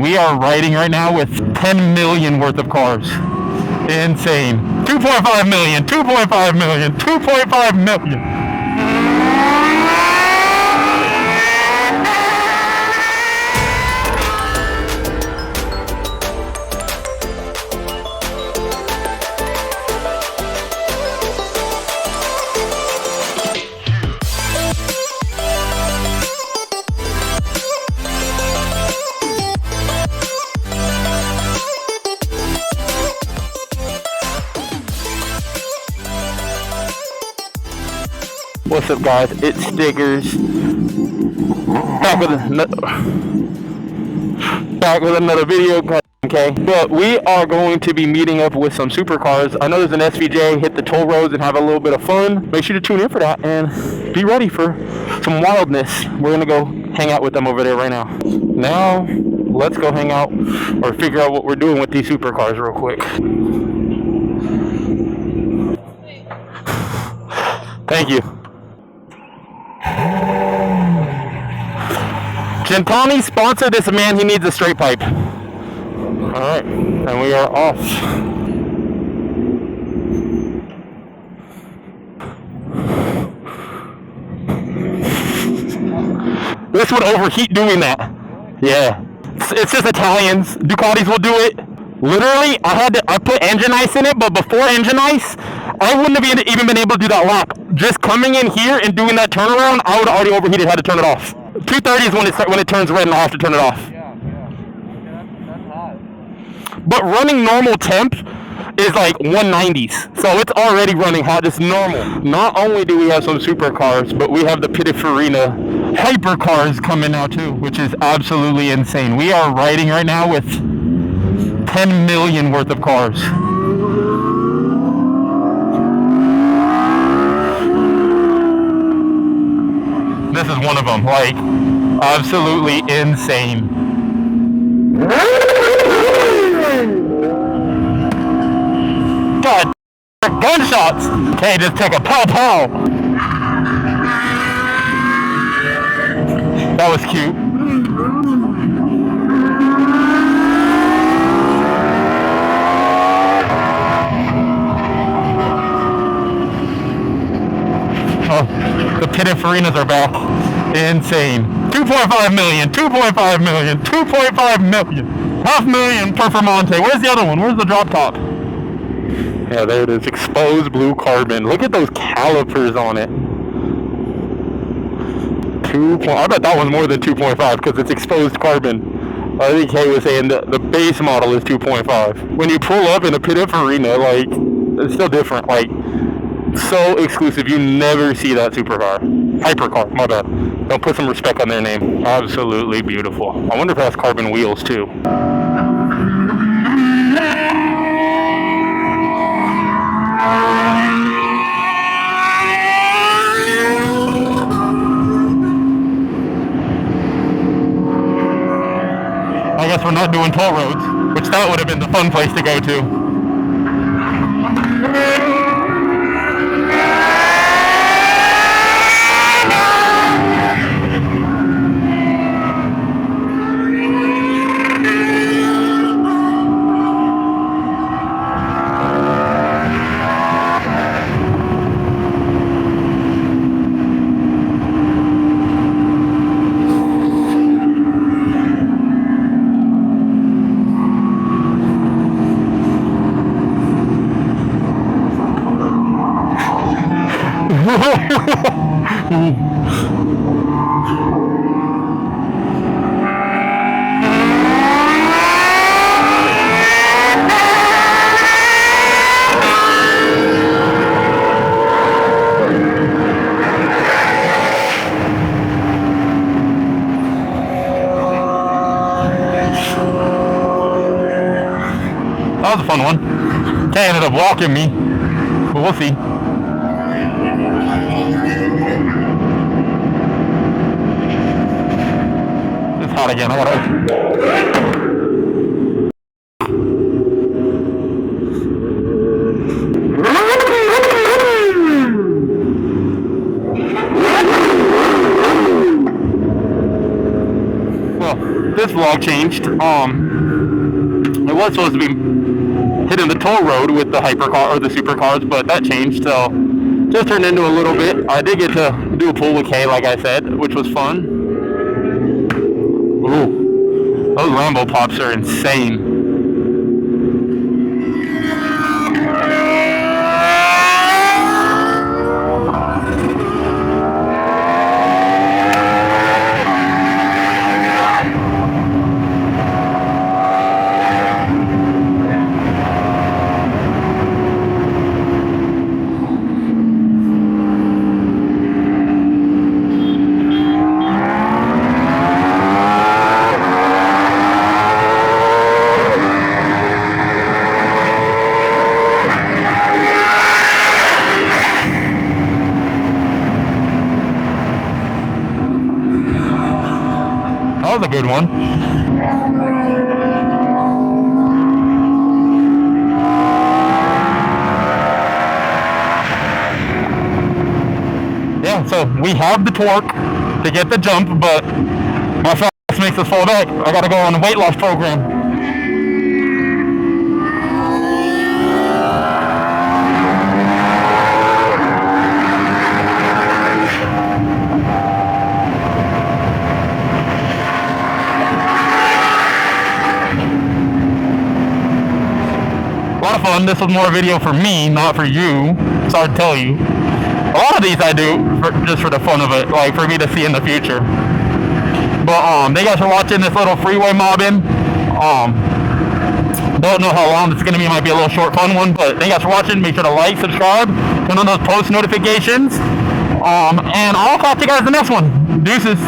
We are riding right now with 10 million worth of cars. Insane. 2.5 million, 2.5 million, 2.5 million. What's up, guys? It's Stickers. Back with another video, okay? But we are going to be meeting up with some supercars. I know there's an SVJ, hit the toll roads and have a little bit of fun. Make sure to tune in for that and be ready for some wildness. We're gonna go hang out with them over there right now. Now, let's go hang out or figure out what we're doing with these supercars real quick. Thank you. Gentani, sponsor this man, he needs a straight pipe. Alright, and we are off. This would overheat doing that. Yeah. It's just Italians. Ducatis will do it. Literally, I put engine ice in it, but before engine ice, I wouldn't have even been able to do that lap. Just coming in here and doing that turnaround, I would have already overheated, had to turn it off. 230 is when it turns red and I have to turn it off. Yeah, that's hot. But running normal temp is like 190s, so it's already running hot. It's normal. Not only do we have some supercars, but we have the Pininfarina hypercars coming now too, which is absolutely insane. We are riding right now with 10 million worth of cars. This is one of them, like, absolutely insane. God, gunshots! Okay, just take a pow pow. That was cute. Oh, the Pininfarinas are back. Insane. 2.5 million, 2.5 million, 2.5 million. Half million per Performante. Where's the other one? Where's the drop top? Yeah, there it is. Exposed blue carbon. Look at those calipers on it. I bet that one's more than 2.5 because it's exposed carbon. I think Kay was saying the base model is 2.5. When you pull up in a Pininfarina, like, it's still different. Like, so exclusive. You never see that supercar. Hypercar, my bad. Don't put some respect on their name. Absolutely beautiful. I wonder if it has carbon wheels too. I guess we're not doing toll roads, which that would have been the fun place to go to. That was a fun one. Kay ended up walking me, but we'll see. It's hot again. I gotta. Well, this vlog changed. changed. It was supposed to be hitting the toll road with the hypercar or the supercars, but that changed, so just turned into a little bit. I did get to do a pool with Kay, like I said, which was fun. Ooh, those Lambo pops are insane. That was a good one. Yeah, so we have the torque to get the jump, but my fast makes us fall back. I gotta go on a weight loss program. A lot of fun. This was more a video for me, not for you. Sorry to tell you. A lot of these I do just for the fun of it, like for me to see in the future. But thank you guys for watching this little freeway mobbing. Don't know how long this is gonna be. Might be a little short, fun one. But thank you guys for watching. Make sure to like, subscribe, turn on those post notifications. And I'll catch you guys in the next one. Deuces.